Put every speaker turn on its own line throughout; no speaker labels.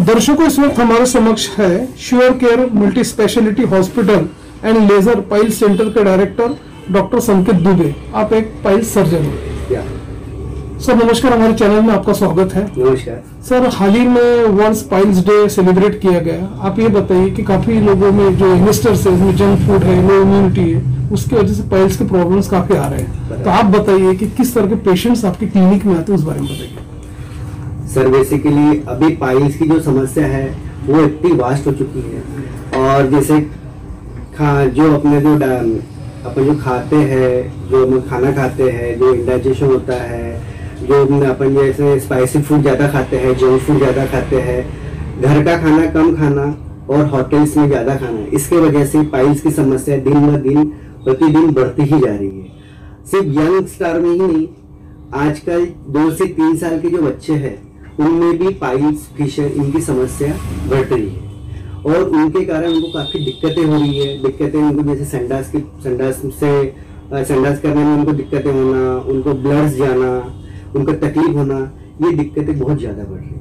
दर्शकों, इस वक्त हमारे समक्ष है sure care multi speciality hospital and laser pile centre के डायरेक्टर डॉक्टर संकेत दुबे। आप एक पाइल सर्जन हैं। सर नमस्कार, हमारे चैनल में आपका स्वागत है।
नमस्कार
सर, हाल ही में वर्ल्ड पाइल्स डे सेलिब्रेट किया गया। आप ये बताइए कि काफी लोगों में जो यंगस्टर्स है, इसमें जंक फूड है, लो इम्यूनिटी है, उसकी वजह से पाइल्स के प्रॉब्लम्स काफी आ रहे हैं। तो आप बताइए कि किस तरह के पेशेंट्स आपके क्लिनिक में आते हैं, उस बारे में बताइए।
सर, बेसिकली अभी पाइल्स की जो समस्या है वो इतनी वास्ट हो चुकी है, और जैसे जो अपन जो खाते हैं, जो हम खाना खाते हैं, जो इंडाइजेशन होता है, जो अपन जैसे स्पाइसी फूड ज़्यादा खाते हैं, जंक फूड ज़्यादा खाते हैं, घर का खाना कम खाना और होटल्स में ज़्यादा खाना, इसके वजह से पाइल्स की समस्या दिन ब दिन प्रतिदिन बढ़ती ही जा रही है। सिर्फ यंग स्टार में ही नहीं, आजकल 2 से 3 साल के जो बच्चे हैं उनमें भी पाइल्स फिशर इनकी समस्या बढ़ रही है, और उनके कारण उनको काफ़ी दिक्कतें हो रही है। दिक्कतें उनको जैसे संडास करने में उनको दिक्कतें होना, उनको ब्लड्स जाना, उनको तकलीफ होना, ये दिक्कतें बहुत ज़्यादा बढ़ रही है।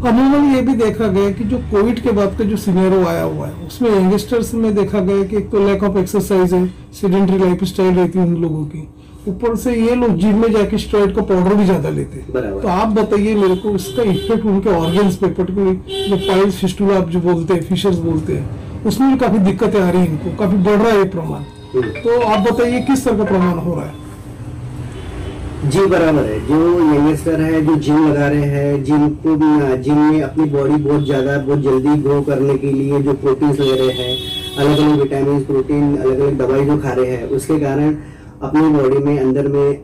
अमूमन ये भी देखा गया कि जो कोविड के बाद का जो सिनेरियो आया हुआ है, उसमें यंगस्टर्स में देखा गया कि एक तो लैक ऑफ एक्सरसाइज है, सेडेंटरी लाइफ स्टाइल रहती है उन लोगों की, ऊपर से ये लोग जिम में जाके स्टेरॉइड का पाउडर भी ज्यादा लेते हैं। तो आप बताइए मेरे को इसका इफेक्ट उनके ऑर्गन्स पे, पर्टिकुलरली जो पाइल्स फिस्टुला आप जो बोलते हैं, फिशर्स बोलते हैं, उसमें भी काफी दिक्कतें आ रही है, इनको काफी बढ़ रहा है प्रमाण। तो आप बताइए किस तरह का प्रमाण हो रहा है।
जी बराबर है, जो यंगस्टर है जो जिम लगा रहे हैं, जिम में अपनी बॉडी बहुत जल्दी ग्रो करने के लिए जो प्रोटीन वगैरह है, अलग अलग विटामिन, प्रोटीन, अलग अलग दवाई जो खा रहे हैं, उसके कारण अपनी बॉडी में अंदर में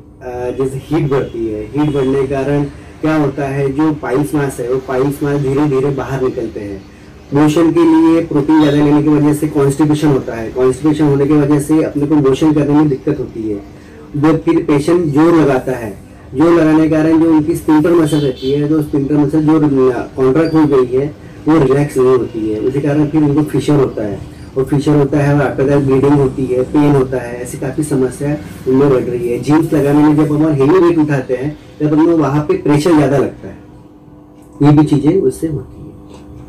जैसे हीट बढ़ती है। हीट बढ़ने के कारण क्या होता है, जो पाइल्स मास है वो पाइल्स मास धीरे धीरे बाहर निकलते हैं। मोशन के लिए प्रोटीन ज़्यादा लेने की वजह से कॉन्स्टिपेशन होता है। कॉन्स्टिपेशन होने की वजह से अपने को मोशन करने में दिक्कत होती है। जब फिर पेशेंट जोर लगाता है, जोर लगाने के कारण जो उनकी स्पिंटर मसल रहती है, जो स्पिंटर मसल जो कॉन्ट्रैक्ट हो गई है वो रिलैक्स नहीं होती है, उसी कारण फिर उनको फिशर होता है, और फिशर होता है और आफ्टर दैट ब्लीडिंग होती है, पेन होता है, ऐसी काफ़ी समस्या उनमें बढ़ रही है। जीन्स लगाने में जब हम हेवी वेट उठाते हैं तब हमें वहाँ पे प्रेशर ज़्यादा लगता है, ये भी चीज़ें उससे होती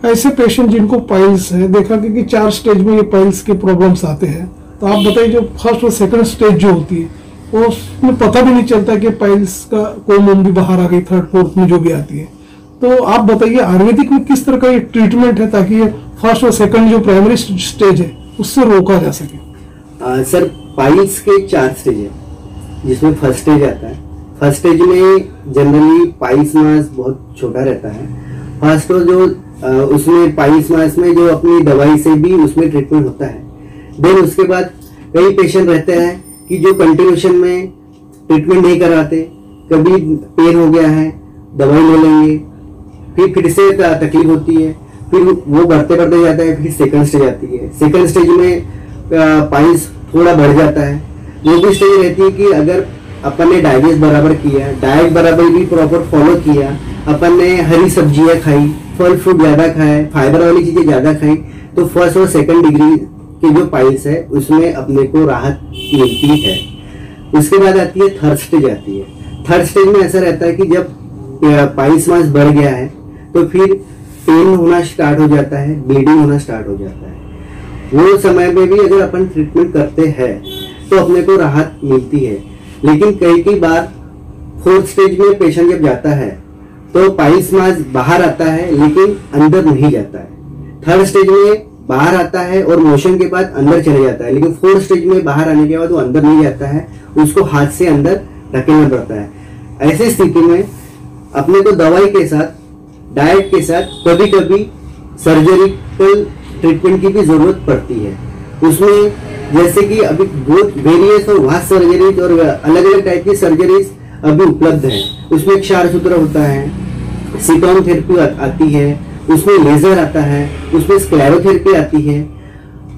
है।
ऐसे पेशेंट जिनको पाइल्स है, देखा कि 4 स्टेज में ये पाइल्स के प्रॉब्लम्स आते हैं। तो आप बताइए, जो फर्स्ट और सेकंड स्टेज जो होती है उसमें पता भी नहीं चलता कि पाइल्स का कोम भी बाहर आ गई, थर्ड फोर्थ में जो भी आती है। तो आप बताइए आयुर्वेदिक में किस तरह का ये ट्रीटमेंट है ताकि ये फर्स्ट और सेकंड जो प्राइमरी स्टेज है उससे रोका जा सके।
सर, पाइल्स के 4 स्टेज है, जिसमें फर्स्ट स्टेज आता है। फर्स्ट स्टेज में जनरली पाइल्स मास बहुत छोटा रहता है। फर्स्ट जो उसमें पाइल्स मास में जो अपनी दवाई से भी उसमें ट्रीटमेंट होता है। देन उसके बाद कई पेशेंट रहते हैं कि जो कंटिन्यूशन में ट्रीटमेंट नहीं कराते, कभी पेन हो गया है दवाई ले लेंगे, फिर से तकलीफ होती है, फिर वो बढ़ते जाता है, फिर सेकंड स्टेज आती है। सेकंड स्टेज में पाइल्स थोड़ा बढ़ जाता है। वो भी स्टेज रहती है कि अगर अपन ने डाइजेस्ट बराबर किया, डाइट बराबर भी प्रॉपर फॉलो किया, अपन ने हरी सब्जियां खाई, फल फ्रूट ज़्यादा खाए, फाइबर वाली चीज़ें ज़्यादा खाई, तो फर्स्ट और सेकंड डिग्री की जो पाइल्स है उसमें अपने को राहत मिलती है। उसके बाद आती है थर्ड स्टेज आती है। थर्ड स्टेज में ऐसा रहता है कि जब पाइल्स मास बढ़ गया है तो फिर पेन होना स्टार्ट हो जाता है, ब्लीडिंग होना स्टार्ट हो जाता है। वो समय में भी अगर अपन ट्रीटमेंट करते हैं तो अपने को राहत मिलती है। लेकिन कई बार फोर्थ स्टेज में पेशेंट जब जाता है तो पाइल्स मास बाहर आता है लेकिन अंदर नहीं जाता है। थर्ड स्टेज में बाहर आता है और मोशन के बाद अंदर चले जाता है, लेकिन फोर्थ स्टेज में बाहर आने के बाद वो अंदर नहीं जाता है, उसको हाथ से अंदर ढकेलना पड़ता है। ऐसी स्थिति में अपने को दवाई के साथ, डाइट के साथ, कभी कभी सर्जरिकल ट्रीटमेंट की भी जरूरत पड़ती है। उसमें जैसे कि अभी बहुत वेरियस और वास्ट सर्जरीज और अलग अलग टाइप की सर्जरीज अभी उपलब्ध है। उसमें क्षारसूत्र होता है, सिटोन थेरेपी आती है, उसमें लेजर आता है, उसमें स्क्लेरोथेरेपी आती है।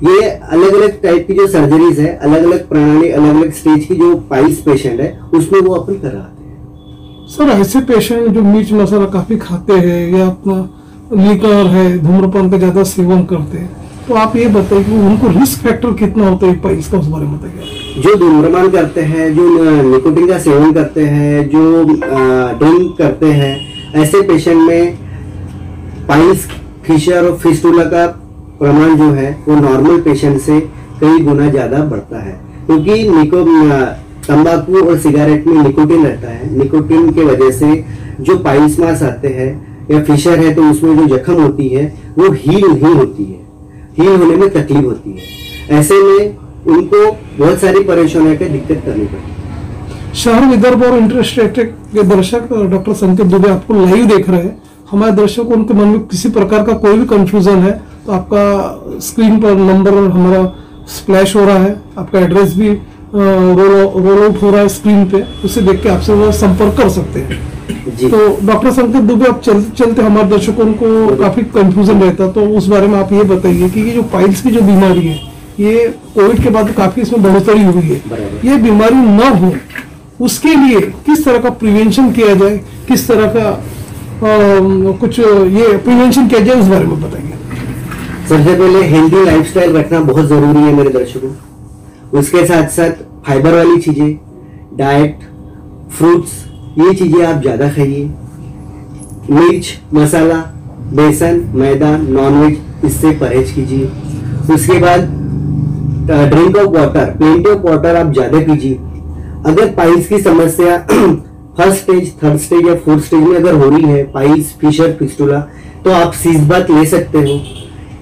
ये अलग अलग टाइप की जो सर्जरीज है, अलग अलग प्रणाली, अलग अलग स्टेज की जो पाइल्स पेशेंट है उसमें वो अपन कराते हैं।
सर, ऐसे पेशेंट जो मिर्च मसाला काफी खाते हैं या अपना लीकर है, धूम्रपान का ज्यादा सेवन करते हैं, तो आप ये बताइए कि उनको रिस्क फैक्टर कितना होता है पाइल्स का, उस बारे में बताइए।
जो धूम्रपान करते हैं, जो निकोटीन का सेवन करते हैं, जो ड्रिंक करते हैं, ऐसे पेशेंट में पाइल्स, फिशर और फिस्टुला का प्रमाण जो है वो नॉर्मल पेशेंट से कई गुना ज्यादा बढ़ता है, क्योंकि तंबाकू और सिगरेट में निकोटिन रहता है। निकोटिन के वजह से जो पाइल्स मास आते हैं या फिशर है तो उसमें जो जख्म होती है वो हील नहीं होती है, हील होने में तकलीफ होती है। ऐसे में उनको बहुत सारी परेशानियों की दिक्कत करनी पड़ती है।
शहर विदर्भ और इंटरस्टेट के दर्शक डॉक्टर संकेत दुबे आपको लाइव देख रहे हैं। हमारे दर्शकों को उनके मन में किसी प्रकार का कोई भी कंफ्यूजन है तो आपका स्क्रीन पर नंबर हमारा स्प्लैश हो रहा है, आपका एड्रेस भी रोल आउट हो रहा है स्क्रीन पे, उसे देख के आपसे वो संपर्क कर सकते हैं जी। तो डॉक्टर संकेत दुबे, आप चलते चलते हमारे दर्शकों को काफी कंफ्यूजन रहता, तो उस बारे में आप ये बताइए कि ये जो पाइल्स की जो बीमारी है ये कोविड के बाद काफी इसमें बढ़ोतरी हुई है, ये बीमारी न हो उसके लिए किस तरह का प्रिवेंशन किया जाए, किस तरह का कुछ ये प्रिवेंशन किया जाए, उस बारे में बताइए।
सबसे पहले हेल्दी लाइफस्टाइल रखना बहुत जरूरी है मेरे दर्शकों। उसके साथ साथ फाइबर वाली चीजें, डाइट, फ्रूट्स, ये चीजें आप ज्यादा खाइए। मिर्च, मसाला, बेसन, मैदा, नॉनवेज, इससे परहेज कीजिए। उसके बाद drink of water, plenty of water आप ज्यादा पीजिए। अगर पाइल्स की समस्या फर्स्ट स्टेज, थर्ड स्टेज या फोर्थ स्टेज में अगर हो रही है, पाइल्स, फिशर, फिस्टुला, तो आप सीज बात ले सकते हो।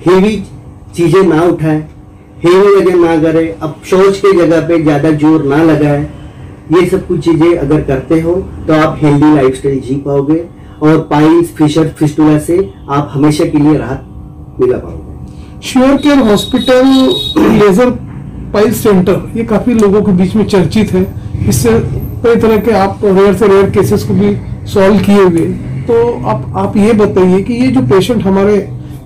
हेवी चीजें ना उठाएं, हेवी जगह ना करें, अब शौच के जगह पे ज्यादा जोर ना लगाएं। ये सब कुछ चीजें अगर करते हो तो आप हेल्दी लाइफस्टाइल जी पाओगे और पाइल्स, फिशर, फिस्टुला से आप हमेशा के लिए राहत मिला पाओगे।
Sure care hospital laser pile centre ये काफी लोगों के बीच में चर्चित है। इससे कई तरह के आप रेयर से रेयर केसेस को भी सॉल्व किए हुए। तो आप ये बताइए कि ये जो पेशेंट हमारे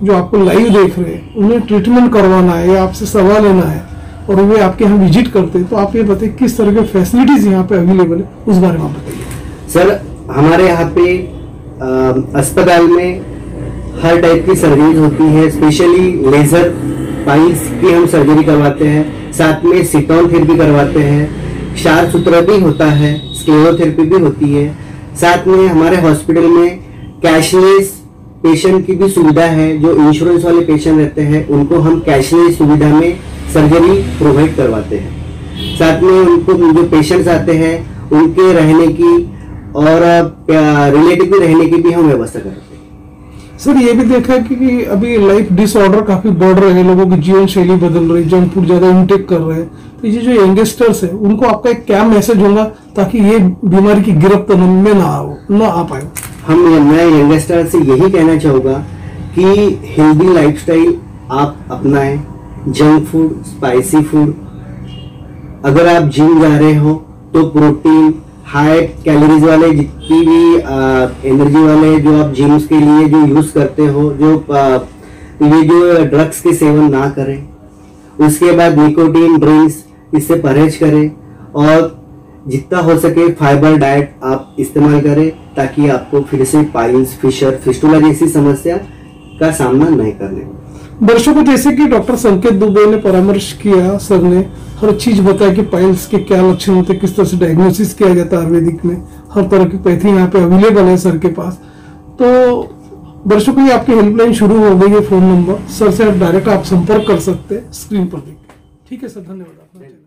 जो आपको लाइव देख रहे हैं उन्हें ट्रीटमेंट करवाना है या आपसे सवाल लेना है और वे आपके यहाँ विजिट करते हैं, तो आप ये बताइए किस तरह के फैसिलिटीज यहाँ पे अवेलेबल है, उस बारे में आप बताइए।
सर, हमारे यहाँ पे अस्पताल में हर टाइप की सर्जरी होती है। स्पेशली लेजर पाइल्स की हम सर्जरी करवाते हैं, साथ में सिटॉन थेरेपी करवाते हैं, क्षार सूत्र भी होता है, स्क्लेरोथेरेपी भी होती है। साथ में हमारे हॉस्पिटल में कैशलेस पेशेंट की भी सुविधा है। जो इंश्योरेंस वाले पेशेंट रहते हैं उनको हम कैशलेस सुविधा में सर्जरी प्रोवाइड करवाते हैं। साथ में उनको जो पेशेंट्स आते हैं उनके रहने की और रिलेटिव के रहने की भी हम व्यवस्था करते हैं।
सर, ये भी देखा है कि अभी लाइफ डिसऑर्डर काफी बढ़ रहे हैं, लोगों की जीवन शैली बदल रही है, जंक फूड ज्यादा इंटेक कर रहे हैं, तो ये जो यंगस्टर्स है उनको आपका एक क्या मैसेज होगा ताकि ये बीमारी की गिरफ्त में ना आ पाए?
मैं यंगस्टर से यही कहना चाहूंगा कि हेल्दी लाइफस्टाइल आप अपनाएं। जंक फूड, स्पाइसी फूड, अगर आप जिम जा रहे हो तो प्रोटीन, हाई कैलोरीज वाले जितनी भी एनर्जी वाले जो आप जिम्स के लिए जो यूज करते हो, ये जो ड्रग्स के सेवन ना करें। उसके बाद निकोटीन ड्रिंक्स, इससे परहेज करें और जितना हो सके फाइबर डाइट आप इस्तेमाल करें ताकि आपको फिर से पाइल्स, फिशर, फिस्टुला जैसी समस्या का सामना नहीं करने।
दर्शकों, जैसे कि डॉक्टर संकेत दुबे ने परामर्श किया, सर ने हर चीज बताया कि पाइल्स के क्या लक्षण होते हैं, किस तरह से डायग्नोसिस किया जाता है आयुर्वेदिक में, हर तरह की पैथी यहाँ पे अवेलेबल है सर के पास। तो दर्शकों, ये आपकी हेल्पलाइन शुरू हो गई है, फोन नंबर, सर से डायरेक्ट आप संपर्क कर सकते हैं स्क्रीन पर देख। ठीक है सर, धन्यवाद।